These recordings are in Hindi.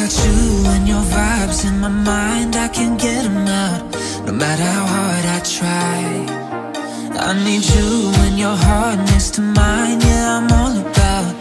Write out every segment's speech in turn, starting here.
got you and your vibes in my mind, I can't get them out, no matter how hard I try. I need you and your heart next to mine, yeah, I'm all about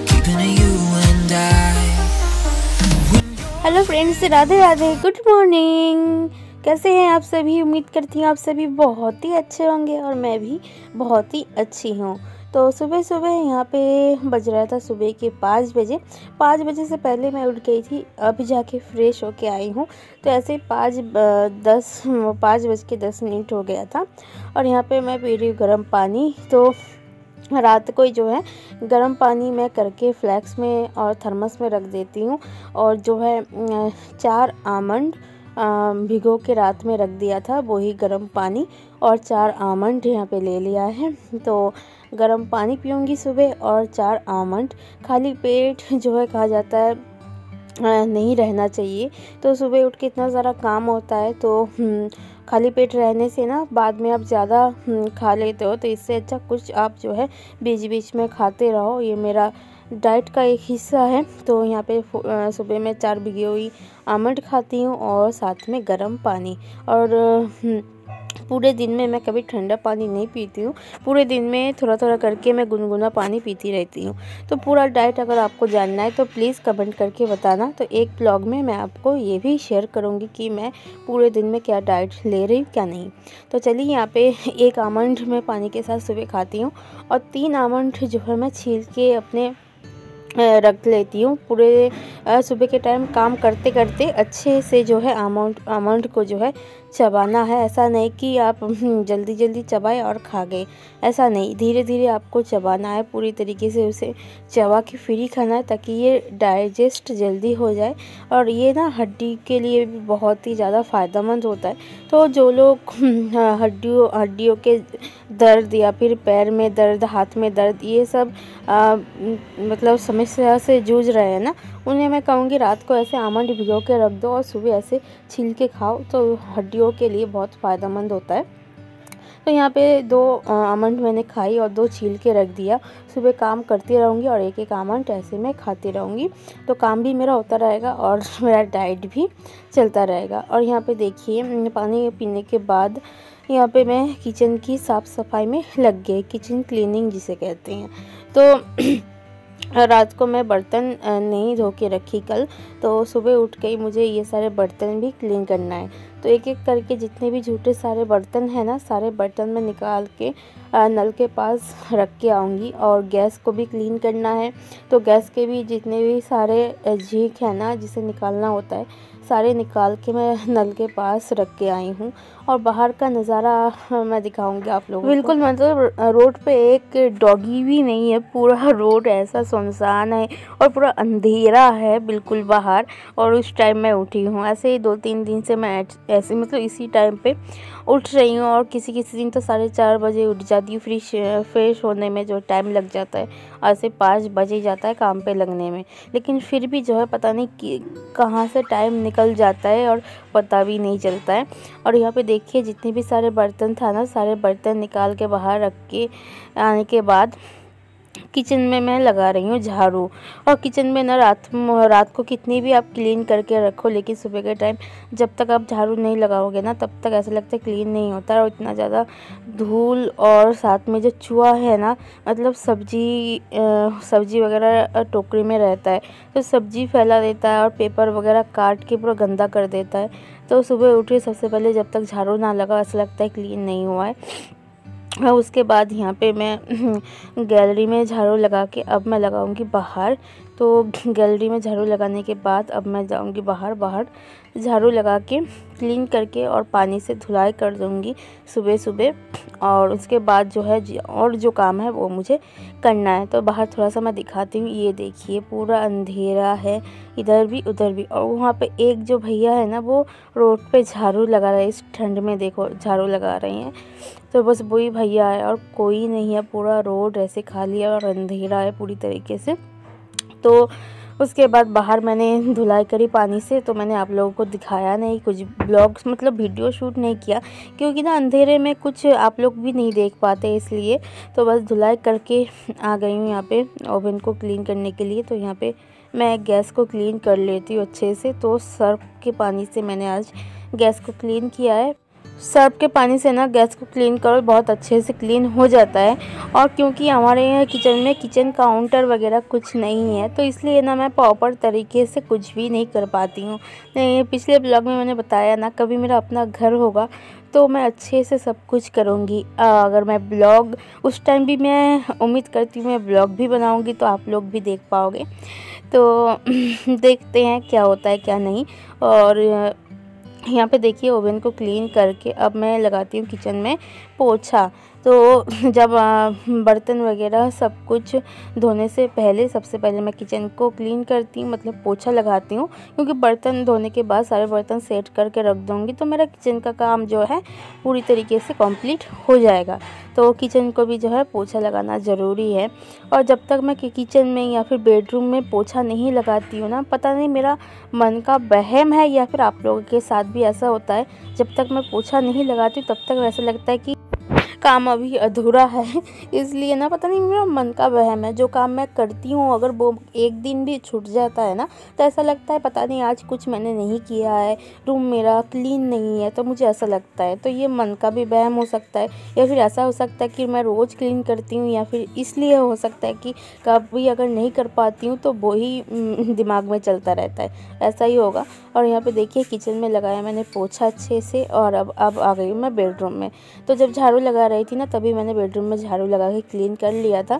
keeping it you and I. Hello friends, Radhe Radhe, good morning. कैसे हैं आप सभी? उम्मीद करती हूँ आप सभी बहुत ही अच्छे होंगे और मैं भी बहुत ही अच्छी हूँ। तो सुबह सुबह यहाँ पे बज रहा था सुबह के 5 बजे। 5 बजे से पहले मैं उठ गई थी, अभी जाके फ्रेश होके आई हूँ। तो ऐसे 5:10 हो गया था और यहाँ पे मैं पी रही हूँ गर्म पानी। तो रात को ही जो है गर्म पानी मैं करके फ्लैक्स में और थर्मस में रख देती हूँ और जो है 4 आमंड भिगो के रात में रख दिया था, वही गर्म पानी और 4 आमंड यहाँ पे ले लिया है। तो गर्म पानी पीऊँगी सुबह और 4 आमंड। खाली पेट जो है कहा जाता है नहीं रहना चाहिए। तो सुबह उठ के इतना सारा काम होता है, तो खाली पेट रहने से ना बाद में आप ज़्यादा खा लेते हो, तो इससे अच्छा कुछ आप जो है बीच बीच में खाते रहो। ये मेरा डाइट का एक हिस्सा है। तो यहाँ पे सुबह में 4 भिगी हुई आमंड खाती हूँ और साथ में गर्म पानी। और पूरे दिन में मैं कभी ठंडा पानी नहीं पीती हूँ, पूरे दिन में थोड़ा थोड़ा करके मैं गुनगुना पानी पीती रहती हूँ। तो पूरा डाइट अगर आपको जानना है तो प्लीज़ कमेंट करके बताना। तो एक ब्लॉग में मैं आपको ये भी शेयर करूँगी कि मैं पूरे दिन में क्या डाइट ले रही हूँ क्या नहीं। तो चलिए, यहाँ पे 1 आमंड मैं पानी के साथ सुबह खाती हूँ और 3 आमंड जो है मैं छील के अपने रख लेती हूँ। पूरे सुबह के टाइम काम करते करते अच्छे से जो है आमंड को जो है चबाना है। ऐसा नहीं कि आप जल्दी जल्दी चबाए और खा गए, ऐसा नहीं, धीरे धीरे आपको चबाना है, पूरी तरीके से उसे चबा के फिर ही खाना है ताकि ये डाइजेस्ट जल्दी हो जाए। और ये ना हड्डी के लिए भी बहुत ही ज़्यादा फ़ायदेमंद होता है। तो जो लोग हड्डियों के दर्द या फिर पैर में दर्द, हाथ में दर्द, ये सब मतलब समस्या से जूझ रहे हैं ना, उन्हें मैं कहूँगी रात को ऐसे आमंड भिगो के रख दो और सुबह ऐसे छील के खाओ, तो हड्डियों के लिए बहुत फ़ायदेमंद होता है। तो यहाँ पे 2 आमंड मैंने खाई और 2 छील के रख दिया। सुबह काम करती रहूँगी और एक एक आमंड ऐसे मैं खाती रहूँगी, तो काम भी मेरा होता रहेगा और मेरा डाइट भी चलता रहेगा। और यहाँ पे देखिए, पानी पीने के बाद यहाँ पे मैं किचन की साफ़ सफाई में लग गई, किचन क्लीनिंग जिसे कहते हैं। तो रात को मैं बर्तन नहीं धो के रखी कल, तो सुबह उठ के ही मुझे ये सारे बर्तन भी क्लीन करना है। तो एक एक करके जितने भी झूठे सारे बर्तन हैं ना, सारे बर्तन में निकाल के नल के पास रख के आऊँगी। और गैस को भी क्लीन करना है, तो गैस के भी जितने भी सारे झीक है ना जिसे निकालना होता है, सारे निकाल के मैं नल के पास रख के आई हूँ। और बाहर का नज़ारा मैं दिखाऊंगी आप लोगों को। बिल्कुल मतलब रोड पे एक डॉगी भी नहीं है, पूरा रोड ऐसा सुनसान है और पूरा अंधेरा है बिल्कुल बाहर। और उस टाइम मैं उठी हूँ, ऐसे ही 2-3 दिन से मैं ऐसे मतलब इसी टाइम पे उठ रही हूँ। और किसी किसी दिन तो 4:30 बजे उठ जाती हूँ। फ्रेश होने में जो टाइम लग जाता है, ऐसे 5 बजे जाता है काम पे लगने में, लेकिन फिर भी जो है पता नहीं कहाँ से टाइम निकल जाता है और पता भी नहीं चलता है। और यहाँ पे देखिए, जितने भी सारे बर्तन था ना, सारे बर्तन निकाल के बाहर रख के आने के बाद किचन में मैं लगा रही हूँ झाड़ू। और किचन में ना रात को कितनी भी आप क्लीन करके रखो, लेकिन सुबह के टाइम जब तक आप झाड़ू नहीं लगाओगे ना, तब तक ऐसा लगता है क्लीन नहीं होता है। और इतना ज़्यादा धूल और साथ में जो चूहा है ना, मतलब सब्जी वगैरह टोकरी में रहता है, तो सब्जी फैला देता है और पेपर वगैरह काट के पूरा गंदा कर देता है। तो सुबह उठे सबसे पहले जब तक झाड़ू ना लगा, ऐसा लगता है क्लीन नहीं हुआ है। उसके बाद यहाँ पे मैं गैलरी में झाड़ू लगा के अब मैं लगाऊंगी बाहर। तो गैलरी में झाड़ू लगाने के बाद अब मैं जाऊंगी बाहर झाड़ू लगा के क्लीन करके और पानी से धुलाई कर दूंगी सुबह सुबह। और उसके बाद जो है और जो काम है वो मुझे करना है। तो बाहर थोड़ा सा मैं दिखाती हूँ, ये देखिए पूरा अंधेरा है, इधर भी उधर भी। और वहाँ पे एक जो भैया है ना, वो रोड पे झाड़ू लगा रहे हैं, इस ठंड में देखो झाड़ू लगा रहे हैं। तो बस वही भैया है और कोई नहीं है, पूरा रोड ऐसे खाली है और अंधेरा है पूरी तरीके से। तो उसके बाद बाहर मैंने धुलाई करी पानी से, तो मैंने आप लोगों को दिखाया नहीं, कुछ ब्लॉग्स मतलब वीडियो शूट नहीं किया, क्योंकि ना अंधेरे में कुछ आप लोग भी नहीं देख पाते, इसलिए। तो बस धुलाई करके आ गई हूँ यहाँ पे ओवन को क्लीन करने के लिए। तो यहाँ पे मैं गैस को क्लीन कर लेती हूँ अच्छे से। तो सर्फ के पानी से मैंने आज गैस को क्लीन किया है। सर्फ के पानी से ना गैस को क्लीन करो, बहुत अच्छे से क्लीन हो जाता है। और क्योंकि हमारे यहाँ किचन काउंटर वगैरह कुछ नहीं है, तो इसलिए ना मैं प्रॉपर तरीके से कुछ भी नहीं कर पाती हूँ। नहीं, पिछले ब्लॉग में मैंने बताया ना, कभी मेरा अपना घर होगा तो मैं अच्छे से सब कुछ करूँगी। अगर मैं ब्लॉग उस टाइम भी, मैं उम्मीद करती हूँ मैं ब्लॉग भी बनाऊँगी तो आप लोग भी देख पाओगे। तो देखते हैं क्या होता है क्या नहीं। और यहाँ पे देखिए ओवन को क्लीन करके अब मैं लगाती हूँ किचन में पोछा। तो जब बर्तन वगैरह सब कुछ धोने से पहले सबसे पहले मैं किचन को क्लीन करती हूँ, मतलब पोछा लगाती हूँ। क्योंकि बर्तन धोने के बाद सारे बर्तन सेट करके रख दूँगी तो मेरा किचन का काम जो है पूरी तरीके से कंप्लीट हो जाएगा। तो किचन को भी जो है पोछा लगाना ज़रूरी है। और जब तक मैं किचन में या फिर बेडरूम में पोछा नहीं लगाती हूँ ना, पता नहीं मेरा मन का वहम है या फिर आप लोगों के साथ भी ऐसा होता है, जब तक मैं पोछा नहीं लगाती तब तक ऐसा लगता है कि काम अभी अधूरा है। इसलिए ना पता नहीं मेरा मन का वहम है। जो काम मैं करती हूँ अगर वो एक दिन भी छूट जाता है ना, तो ऐसा लगता है पता नहीं आज कुछ मैंने नहीं किया है, रूम मेरा क्लीन नहीं है, तो मुझे ऐसा लगता है। तो ये मन का भी वहम हो सकता है, या फिर ऐसा हो सकता है कि मैं रोज़ क्लीन करती हूँ, या फिर इसलिए हो सकता है कि कभी अगर नहीं कर पाती हूँ तो वो ही दिमाग में चलता रहता है, ऐसा ही होगा। और यहाँ पे देखिए किचन में लगाया मैंने पोछा अच्छे से। और अब आ गई हूँ मैं बेडरूम में। तो जब झाड़ू लगा रही थी ना, तभी मैंने बेडरूम में झाड़ू लगा के क्लीन कर लिया था।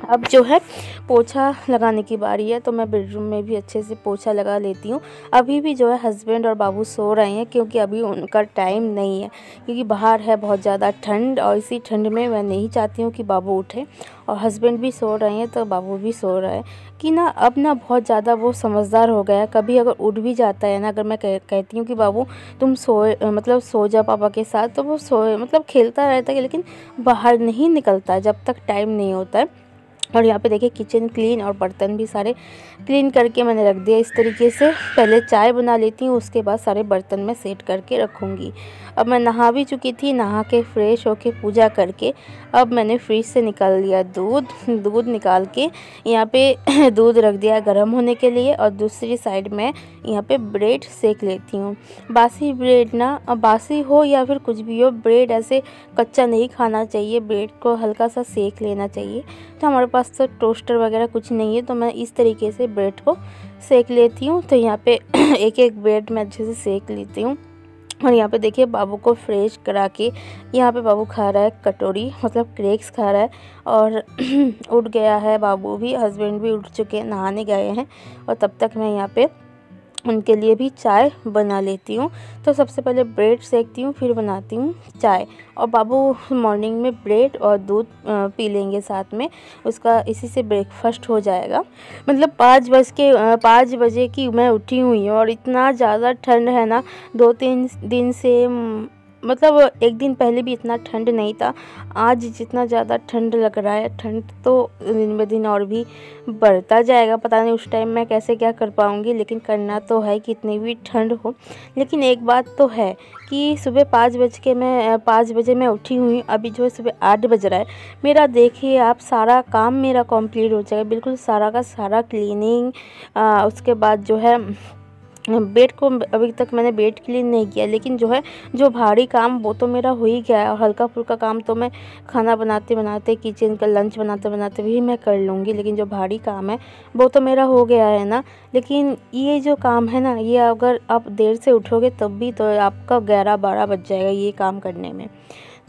अब जो है पोछा लगाने की बारी है, तो मैं बेडरूम में भी अच्छे से पोछा लगा लेती हूँ। अभी भी जो है हस्बैंड और बाबू सो रहे हैं, क्योंकि अभी उनका टाइम नहीं है, क्योंकि बाहर है बहुत ज़्यादा ठंड। और इसी ठंड में मैं नहीं चाहती हूँ कि बाबू उठे। और हस्बैंड भी सो रहे हैं तो बाबू भी सो रहा है कि ना, अब ना बहुत ज़्यादा वो समझदार हो गया है। कभी अगर उठ भी जाता है ना, अगर मैं कहती हूँ कि बाबू तुम सो जा पापा के साथ, तो वो मतलब खेलता रहता है, लेकिन बाहर नहीं निकलता है जब तक टाइम नहीं होता है। और यहाँ पे देखिए किचन क्लीन और बर्तन भी सारे क्लीन करके मैंने रख दिया इस तरीके से। पहले चाय बना लेती हूँ, उसके बाद सारे बर्तन में सेट करके रखूँगी। अब मैं नहा भी चुकी थी, नहा के फ्रेश होके पूजा करके अब मैंने फ्रिज से निकाल लिया दूध निकाल के यहाँ पे दूध रख दिया गर्म होने के लिए। और दूसरी साइड में यहाँ पे ब्रेड सेक लेती हूँ। बासी ब्रेड ना, बासी हो या फिर कुछ भी हो, ब्रेड ऐसे कच्चा नहीं खाना चाहिए, ब्रेड को हल्का सा सेक लेना चाहिए। तो हमारे पास तो टोस्टर वगैरह कुछ नहीं है, तो मैं इस तरीके से ब्रेड को सेक लेती हूँ। तो यहाँ पे एक एक ब्रेड मैं अच्छे से सेक लेती हूँ। और यहाँ पे देखिए बाबू को फ्रेश करा के यहाँ पे बाबू खा रहा है कटोरी, मतलब क्रैक्स खा रहा है। और उठ गया है बाबू भी, हस्बैंड भी उठ चुके हैं, नहाने गए हैं। और तब तक मैं यहाँ पे उनके लिए भी चाय बना लेती हूँ। तो सबसे पहले ब्रेड सेकती हूँ, फिर बनाती हूँ चाय। और बाबू मॉर्निंग में ब्रेड और दूध पी लेंगे साथ में, उसका इसी से ब्रेकफास्ट हो जाएगा। मतलब 5 बजे की मैं उठी हुई हूँ और इतना ज़्यादा ठंड है ना, 2-3 दिन से। मतलब एक दिन पहले भी इतना ठंड नहीं था, आज जितना ज़्यादा ठंड लग रहा है। ठंड तो दिन ब दिन और भी बढ़ता जाएगा, पता नहीं उस टाइम मैं कैसे क्या कर पाऊँगी, लेकिन करना तो है कितनी भी ठंड हो। लेकिन एक बात तो है कि सुबह 5 बजे मैं उठी हुई, अभी जो है सुबह 8 बज रहा है। मेरा देखिए आप, सारा काम मेरा कंप्लीट हो जाएगा, बिल्कुल सारा का सारा क्लीनिंग। उसके बाद जो है बेड को, अभी तक मैंने बेड क्लीन नहीं किया, लेकिन जो है जो भारी काम वो तो मेरा हो ही गया है। और हल्का फुल्का काम तो मैं खाना बनाते बनाते, किचन का लंच बनाते बनाते भी मैं कर लूँगी, लेकिन जो भारी काम है वो तो मेरा हो गया है ना। लेकिन ये जो काम है ना, ये अगर आप देर से उठोगे तब भी तो आपका 11-12 बज जाएगा ये काम करने में।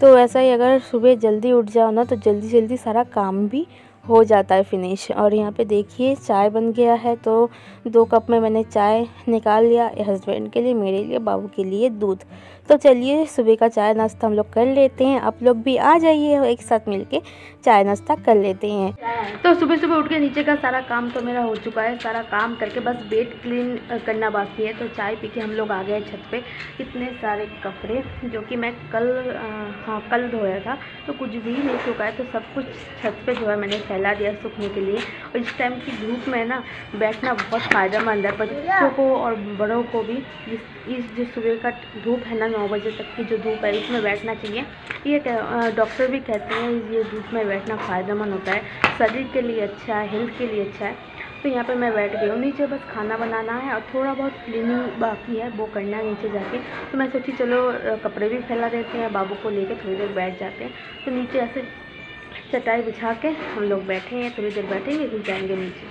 तो ऐसा ही अगर सुबह जल्दी उठ जाओ ना, तो जल्दी जल्दी सारा काम भी हो जाता है फिनिश। और यहाँ पे देखिए चाय बन गया है, तो 2 कप में मैंने चाय निकाल लिया, हस्बैंड के लिए, मेरे लिए, बाबू के लिए दूध। तो चलिए सुबह का चाय नाश्ता हम लोग कर लेते हैं, आप लोग भी आ जाइए, एक साथ मिलके चाय नाश्ता कर लेते हैं। तो सुबह सुबह उठ के नीचे का सारा काम तो मेरा हो चुका है, सारा काम करके बस बेड क्लीन करना बाकी है। तो चाय पी के हम लोग आ गए छत पे। इतने सारे कपड़े जो कि मैं कल धोया था, तो कुछ भी नहीं सूखा है, तो सब कुछ छत पे जो है मैंने फैला दिया सूखने के लिए। और इस टाइम की धूप में ना बैठना बहुत फ़ायदेमंद है, बच्चों को और बड़ों को भी। इस जो सुबह का धूप है ना, 9 बजे तक की जो धूप है, इसमें बैठना चाहिए। ये डॉक्टर भी कहते हैं ये धूप में बैठना फ़ायदेमंद होता है, शरीर के लिए अच्छा है, हेल्थ के लिए अच्छा है। तो यहाँ पे मैं बैठ गई हूँ नीचे, बस खाना बनाना है और थोड़ा बहुत क्लीनिंग बाकी है, वो करना है नीचे जाके। तो मैं सोची चलो कपड़े भी फैला देते हैं, बाबू को लेके थोड़ी देर बैठ जाते हैं। तो नीचे ऐसे चटाई बिछा के हम लोग बैठे हैं, थोड़ी देर बैठेंगे फिर जाएंगे नीचे।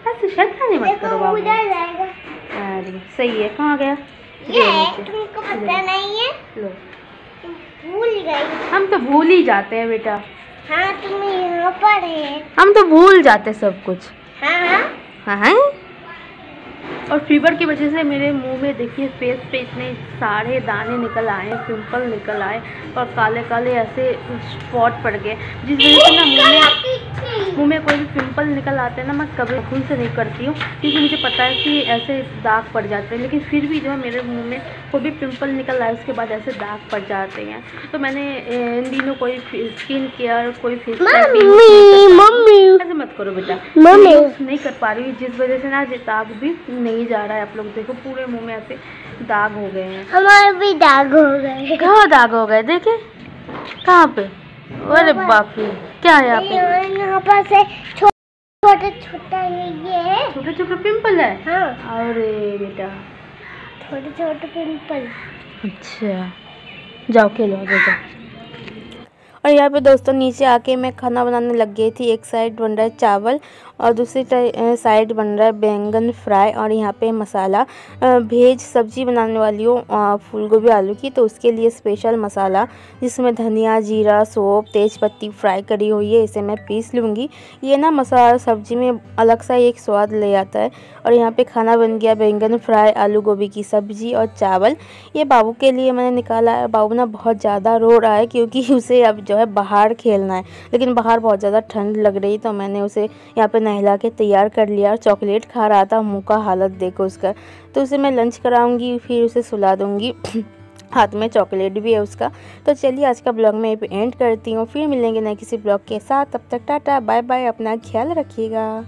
ऐसे शैतानी मत करो बाबू। अरे सही है, कहाँ गया? तुमको पता नहीं है? लो भूल गई। हम तो भूल ही जाते हैं बेटा। हाँ तुम यहाँ पर है। हम तो भूल जाते सब कुछ। हाँ हाँ। और फीवर की वजह से मेरे मुंह में देखिए फेस पे इतने सारे दाने निकल आए, पिंपल निकल आए और काले काले ऐसे स्पॉट पड़ गए, जिस वजह से ना मुंह में कोई भी पिंपल निकल आते हैं ना, मैं कभी खून से नहीं करती हूँ क्योंकि मुझे पता है कि ऐसे दाग पड़ जाते हैं। लेकिन फिर भी जो है मेरे मुंह में कोई भी पिंपल निकल आए उसके बाद ऐसे दाग पड़ जाते हैं। तो मैंने इन दिनों कोई स्किन केयर, कोई फेस ऐसे मत करो बेटा, नहीं कर पा रही हूँ, जिस वजह से ना दाग भी नहीं जा रहा है। आप लोग देखो पूरे मुंह में ऐसे दाग हो गए हैं। हमारे भी दाग हो गए। कहाँ दाग हो गए? देखे कहाँ पे? अरे बाप रे, क्या है यहाँ पे? यहाँ पर से छोटे छोटा है, ये है छोटे छोटे पिंपल है। हाँ। अरे बेटा छोटे छोटे पिंपल। अच्छा जाओ खेलो आगे जाओ। और यहाँ पे दोस्तों नीचे आके मैं खाना बनाने लग गई थी। एक साइड बन रहा है चावल और दूसरी साइड बन रहा है बैंगन फ्राई। और यहाँ पे मसाला भेज सब्जी बनाने वाली हूँ फूल गोभी आलू की, तो उसके लिए स्पेशल मसाला जिसमें धनिया, जीरा, सौंफ, तेज पत्ती फ्राई करी हुई है, इसे मैं पीस लूँगी। ये ना मसाला सब्जी में अलग सा एक स्वाद ले आता है। और यहाँ पे खाना बन गया बैंगन फ्राई, आलू गोभी की सब्जी और चावल। ये बाबू के लिए मैंने निकाला है। बाबू ना बहुत ज़्यादा रो रहा है क्योंकि उसे अब जो है बाहर खेलना है, लेकिन बाहर बहुत ज़्यादा ठंड लग रही, तो मैंने उसे यहाँ पे नहला के तैयार कर लिया। और चॉकलेट खा रहा था, मुंह का हालत देखो उसका। तो उसे मैं लंच कराऊंगी, फिर उसे सुला दूंगी। हाथ में चॉकलेट भी है उसका। तो चलिए आज का ब्लॉग मैं एंड करती हूँ, फिर मिलेंगे नए किसी ब्लॉग के साथ। तब तक टाटा बाय बाय, अपना ख्याल रखिएगा।